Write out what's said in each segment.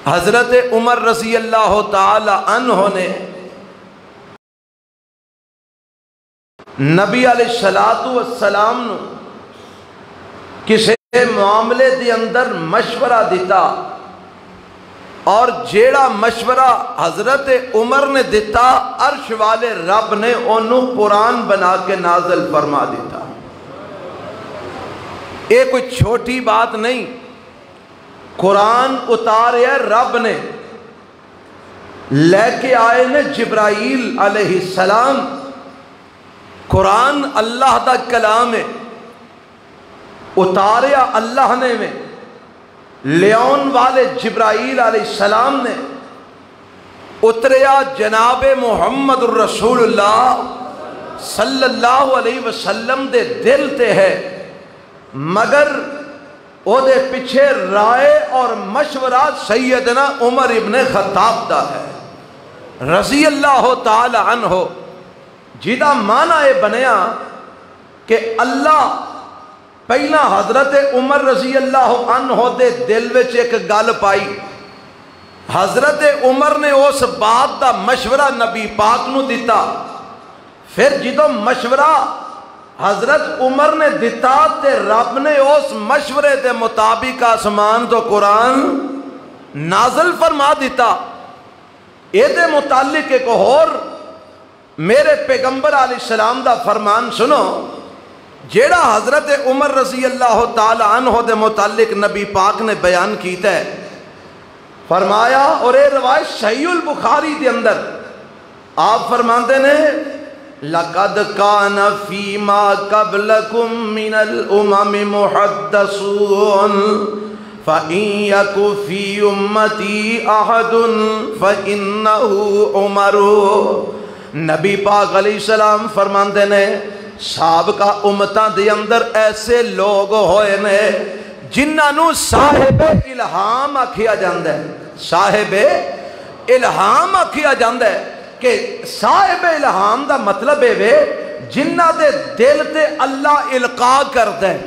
حضرت عمر رضی اللہ تعالی عنہ نے نبی علیہ الصلوۃ والسلام نو کسے معاملے دے اندر مشورہ دیتا، اور جیڑا مشورہ حضرت عمر نے دیتا عرش والے رب نے انہوں قرآن بنا کے نازل فرما دیتا۔ یہ کوئی چھوٹی بات نہیں، قرآن اتاریا رب نے، لے کے آئے نے جبرائیل علیہ السلام۔ قرآن اللہ دا کلام ہے، اتاریا اللہ نے میں، لیون والے جبرائیل علیہ السلام نے، اتریا جناب محمد الرسول اللہ صلی اللہ علیہ وسلم دے دل تے ہے، مگر او دے پیچھے رائے اور مشورہ سیدنا عمر ابن خطاب دا ہے رضی اللہ تعالی عنہ، جیدہ معنی بنیا کہ اللہ پہلا حضرت عمر رضی اللہ عنہ دے دل وچ ایک گل پائی، حضرت عمر نے اس بات دا مشورہ نبی پاک نو دیتا، پھر جدو مشورہ حضرت عمر نے دیتا تے رب نے اس مشورے دے مطابق آسمان تو قرآن نازل فرما دیتا۔ اے دے متعلق ایک اور میرے پیغمبر علیہ السلام دا فرمان سنو، جیڑا حضرت عمر رضی اللہ تعالی عنہ دے متعلق نبی پاک نے بیان کیتا ہے، فرمایا، اور یہ روایت صحیح البخاری دے اندر آپ فرماندے نے، لَقَدْ كَانَ فِي مَا قَبْلَكُم مِّنَ الْأُمَمِ مُحَدَّثُونَ فَإِن يَكُ فِي أُمَّتِي أَحَدٌ فَإِنَّهُ عُمَرُ۔ نبی پاک علیہ السلام فرماندے نے، سابقہ امتاں دے اندر ایسے لوگ ہوئے نے جنہاں صاحب الہام آکھیا جاندہ ہے، صاحب الہام آکھیا جاندہ ہے، کہ صاحب الہام دا مطلب ہے جنہ دے دل تے اللہ القاء کردہ ہے،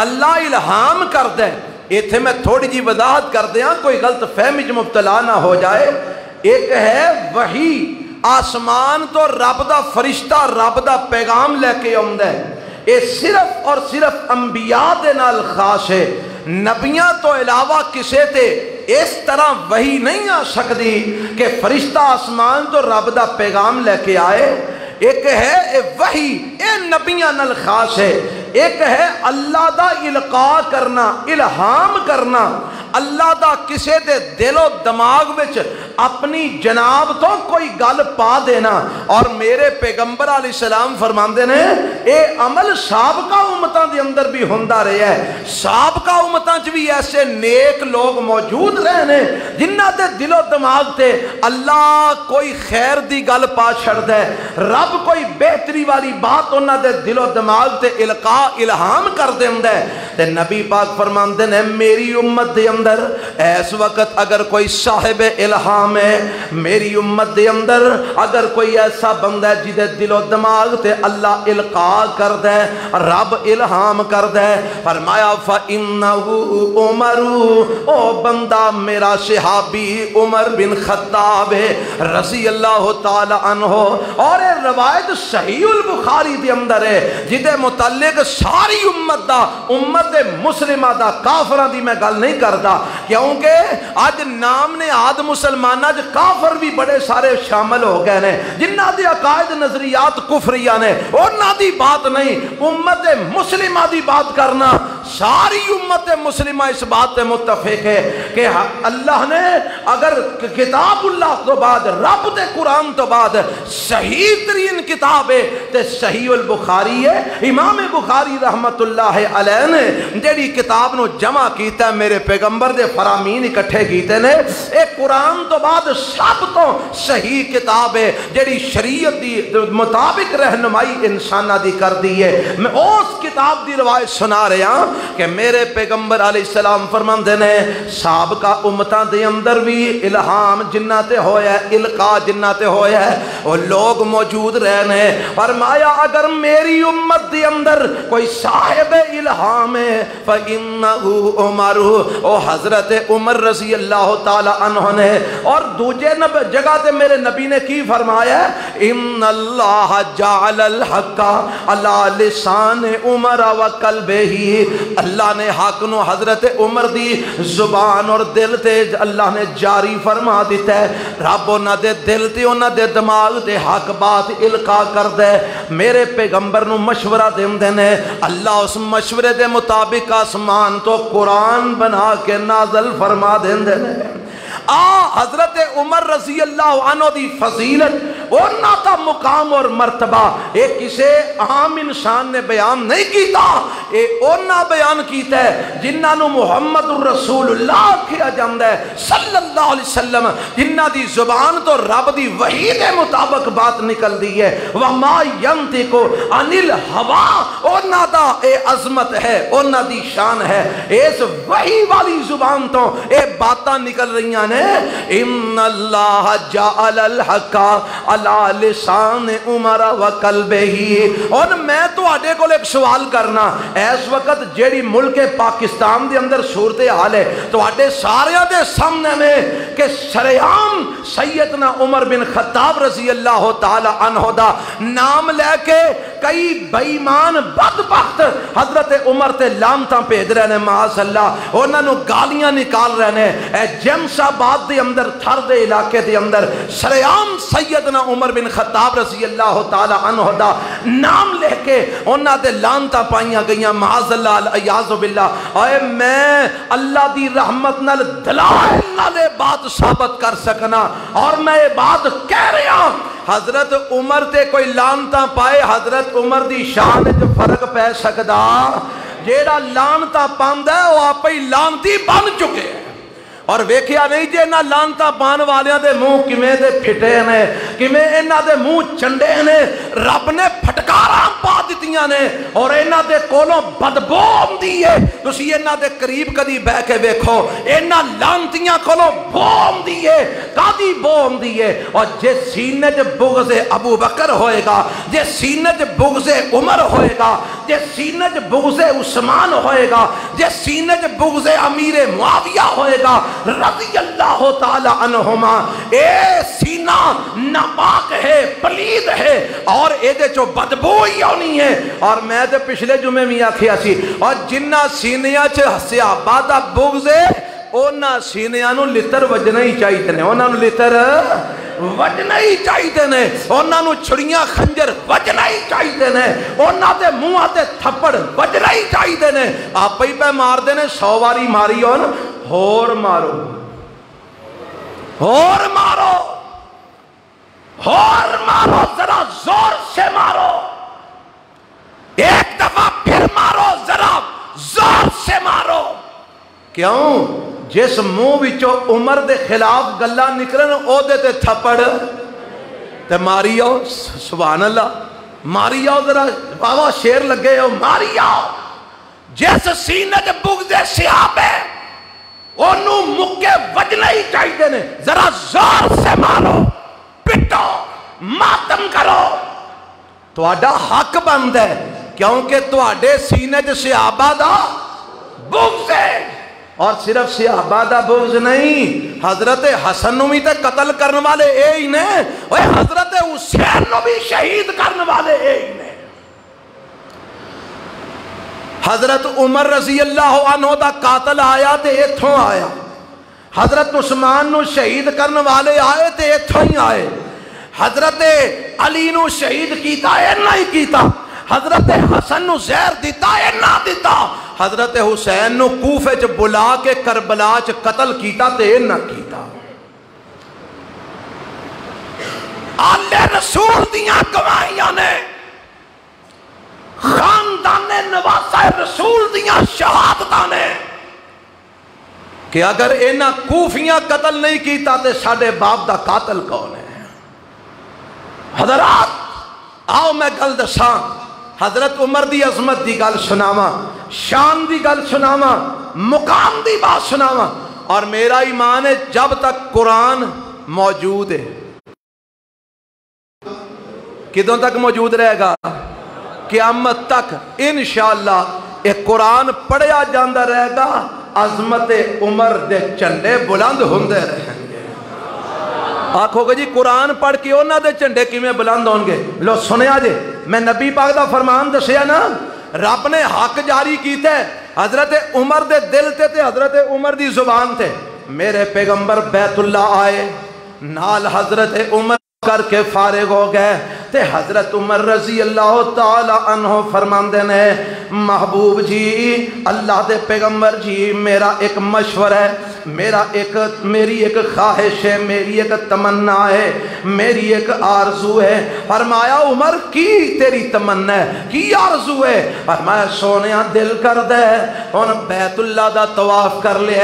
اللہ الہام کردہ ہے۔ ایتھے میں تھوڑی جی وضاحت کر دیا، کوئی غلط فہمی مبتلا نہ ہو جائے۔ ایک ہے وحی، آسمان تو رب دا فرشتہ رب دا پیغام لے کے آمدہ ہے، یہ صرف اور صرف انبیاء دے نال خاص ہے، نبیاں تو علاوہ کسے تے اس طرح وحی نہیں آ سکتی کہ فرشتہ آسمان تو رب دا پیغام لے کے آئے۔ ایک ہے وحی، اے نبیاں نال خاص ہے، ایک ہے اللہ دا القاء کرنا، الہام کرنا، اللہ دا کسے دے دل و دماغ وچ اپنی جناب تو کوئی گل پا دینا۔ اور میرے پیغمبر علیہ السلام فرماندے نے، اے عمل سابقہ امتاں دے اندر بھی ہوندا رہیا ہے، سابقہ امتاں چ بھی ایسے نیک لوگ موجود رہے نے جنہاں دے دل و دماغ تے اللہ کوئی خیر دی گل پا چھڑدا ہے، رب کوئی بہتری والی بات انہاں دے دل و دماغ تے القاء الہام کر دیندا ہے۔ تے نبی پاک فرماندے نے، میری امت دے اندر اس وقت اگر کوئی صاحب الہام ہے، میری امت دے اندر اگر کوئی ایسا بندہ ہے جدے دل و دماغ تے اللہ القاء کردہ ہے، رب الہام کردہ ہے، فرمایا فَإِنَّهُ عُمَرُ، او بندہ میرا صحابی عمر بن خطاب ہے رضی اللہ تعالی عنہ۔ اور یہ روایت صحیح البخاری دے اندر ہے، جدے متعلق ساری امت دا، امت مسلمہ دا، کافرہ دی میں گل نہیں کردا، کیونکہ آج نام نے آد مسلمانہ جو کافر بھی بڑے سارے شامل ہو گئے نے، جنہ دی عقائد نظریات کفریہ نے، انہاں دی بات نہیں، امت مسلمہ دی بات کرنا۔ ساری امت مسلمہ اس بات متفق ہے کہ اللہ نے اگر کتاب اللہ تو بعد، رب دے قرآن تو بعد صحیح ترین کتاب ہے تے صحیح البخاری ہے۔ امام بخاری رحمت اللہ علیہ نے جیڑی کتاب نو جمع کیتا ہے، میرے پیغمبر دے فرامین اکٹھے کیتے نے، ایک قرآن تو بعد سب تو صحیح کتاب ہے جیڑی شریعت دی مطابق رہنمائی انسانہ دی کر دی ہے۔ میں اس کتاب دی روایت سنا رہا کہ میرے پیغمبر علیہ السلام فرماندے نے، صاحب سابقہ امتاں دے اندر بھی الہام جنہ تے ہویا ہے، القا جنہ تے ہویا ہے، وہ لوگ موجود رہنے۔ فرمایا اگر میری امت دے اندر کوئی صاحب الہام ہے فَإِنَّهُ عُمَرُ، او حضرت عمر رضی اللہ تعالی عنہ نے۔ اور دوجہ جگہ تے میرے نبی نے کی فرمایا ہے ان اللہ جعل الحق علی لسان عمر و قلبہ، اللہ نے حق نو حضرت عمر دی زبان اور دل تے اللہ نے جاری فرما دیتا ہے۔ رب انہاں دے دل تے انہاں دے دماغ تے حق بات القا کر دے۔ میرے پیغمبر نو مشورہ دیندے نے، اللہ اس مشورے دے مطابق آسمان تو قرآن بنا کے نازل فرما دیندے نے۔ حضرت عمر رضی اللہ عنہ دی فضیلت اونا کا مقام اور مرتبہ ایک کسے عام انسان نے بیان نہیں کیتا، اے اونا بیان کیتا ہے جنہ نو محمد الرسول اللہ کیا جاندہ ہے صلی اللہ علیہ وسلم، جنہ دی زبان تو رب دی وحی دے مطابق بات نکل دی ہے۔ وَمَا يَنْتِقُ عَنِ الْهَوَىٰ، اونا دا اے عظمت ہے، اونا دی شان ہے، اس وحی والی زبان تو اے باتاں نکل رہی ہیں۔ ان اللہ جعل الحق علی لسان عمر و قلبہ۔ اور میں تو آڈے کو ایک سوال کرنا، اس وقت جیڑی ملک پاکستان دے اندر صورتحال ہے تو آڈے سارے دے سامنے میں کہ شریعام سیدنا عمر بن خطاب رضی اللہ تعالی عنہ دا نام لے کے کئی بیمان بدبخت حضرت عمر تے لامتاں پیج رہے ہیں، معاذ اللہ انہاں نو گالیاں نکال رہے ہیں۔ اے جیمس آباد دے اندر تھر دے علاقے دے اندر شریعام سیدنا عمر بن خطاب رضی اللہ تعالی عنہ دا نام لے کے انہاں دے لانتاں پائیاں گئیاں، معاذ اللہ العیاذ باللہ۔ اے میں اللہ دی رحمت نال دلائل نال بات ثابت کر سکنا، اور میں یہ بات کہہ رہا ہوں حضرت عمر تے کوئی لانتاں پائے، حضرت عمر دی شان جو فرق پہ سکدا، جیڑا لانتاں پاندہ ہے وہ آپ ہی لانتی بن چکے ہیں۔ اور ویکھیا نہیں جے انہاں لانتاں پان والیاں دے منہ کیویں دے پھٹے نے، کیویں انہاں دے منہ چنڈے نے، رب نے پھٹکاراں پا دتیاں نے اور انہاں دے کولوں بدبو آندی ہے۔ تسی انہاں دے قریب کدی بہ کے ویکھو، انہاں لانتیاں کولوں بو آندی ہے، کادی بو آندی ہے۔ اور جے سینے چ بغض ابو بکر ہوئے گا، جے سینے چ بغض عمر ہوئے گا، جے سینے چ بغض عثمان ہوئے گا، جے سینے چ بغض امیر معاویہ ہوئے گا رضی اللہ تعالی عنہما، اے سینہ ناپاک ہے، پلید ہے، اور اے دے چو بدبو ہی ہونی ہے۔ اور میں دے پچھلے جمعے میں آکھیا سی، اور جنہ سینیاں چ صحابہ دا بغض ہے اونا سینیاں نو لتر وجنا ہی چاہیے نے، اونا نو لتر وجنا ہی چاہیے نے، اونا نو چھڑیاں خنجر وجنا ہی چاہیے نے، اونا دے منہ تے تھپڑ وجنا ہی چاہیے نے۔ آپ ہی پہ مار دے نے 100 واری ماری اور مارو، اور مارو، اور مارو، ذرا زور سے مارو، ایک دفعہ پھر مارو، ذرا زور سے مارو۔ کیوں؟ جس منہ وچوں عمر دے خلاف گلا نکلن او دے تے تھپڑ تے ماری آؤ، سبحان اللہ، ماری آؤ، ذرا بابا شیر لگے ہو، ماری آؤ۔ جس سینے دے بغض صحابہ ہے انہوں مکے وجنا ہی چاہیے نے، ذرا زور سے مارو، پٹو، ماتم کرو، تو آڈا حق بند ہے، کیونکہ تو آڈے سینے جو صحابہ دا بغض ہے۔ اور صرف صحابہ دا بغض نہیں، حضرت حسن نو بھی تے قتل کرنے والے اے ہی نے، اور حضرت حسین نو بھی شہید کرنے والے اے ہی نے۔ حضرت عمر رضی اللہ عنہ دا قاتل آیا تے ایتھوں آیا، حضرت عثمان نو شہید کرنے والے آئے تے ایتھوں ہی آئے، حضرت علی نو شہید کیتا اے نہیں کیتا، حضرت حسن نو زہر دیتا اے نہ دیتا، حضرت حسین نو کوفے چ بلا کے کربلا چ قتل کیتا تے اے نہ کیتا۔ آلِ رسول دیاں گواہیاں نے، خاندان نواسہ رسول دیاں شہادتاں نے کہ اگر اینا کوفیاں قتل نہیں کیتا تے ساڑھے باپ دا قاتل کون ہے؟ حضرات آؤ میں گل دساں، حضرت عمر دی عظمت دی گل سناواں، شان دی گل سناواں، مقام دی بات سناواں۔ اور میرا ایمان ہے جب تک قرآن موجود ہے، کدوں تک موجود رہے گا؟ قیامت تک انشاءاللہ ایک قرآن پڑھیا جاندہ رہے گا، عظمت عمر دے چنڈے بلند ہوندے رہیں گے۔ آکھو گے جی قرآن پڑھ کے انہاں دے چنڈے کی میں بلند ہوں گے؟ لو سنیا جے، میں نبی پاک دا فرمان دسیا نا، رب نے حق جاری کیتے، حضرت عمر دے دل تے حضرت عمر دی زبان تے، میرے پیغمبر بیت اللہ آئے، نال حضرت عمر کر کے فارغ ہو گئے، تے حضرت عمر رضی اللہ تعالی عنہ فرماندے نے، محبوب جی، اللہ دے پیغمبر جی، میرا ایک مشورہ ہے، میری ایک خواہش ہے، میری ایک تمنا ہے، میری ایک آرزو ہے۔ فرمایا عمر کی تیری تمنا ہے، کی آرزو ہے؟ فرمایا سونیا دل کر دے ان بیت اللہ دا طواف کر لے،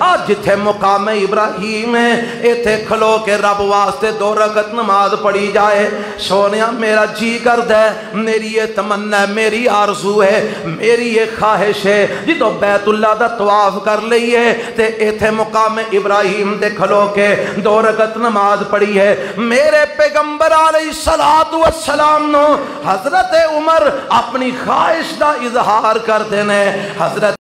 آج جتھے مقام ابراہیم ہے ایتھے کھلو کے رب واسطے 2 رکعت نماز پڑھی جائے۔ سونیا میرا جی کر دے، میری یہ تمنا ہے، میری آرزو ہے، میری یہ خواہش ہے، جدو بیت اللہ دا طواف کر لئیے تے ایتھے مقام ابراہیم دے کھلو کے 2 رکعت نماز پڑھی ہے۔ میرے پیغمبر علیہ السلام نو حضرت عمر اپنی خواہش دا اظہار کر دینے، حضرت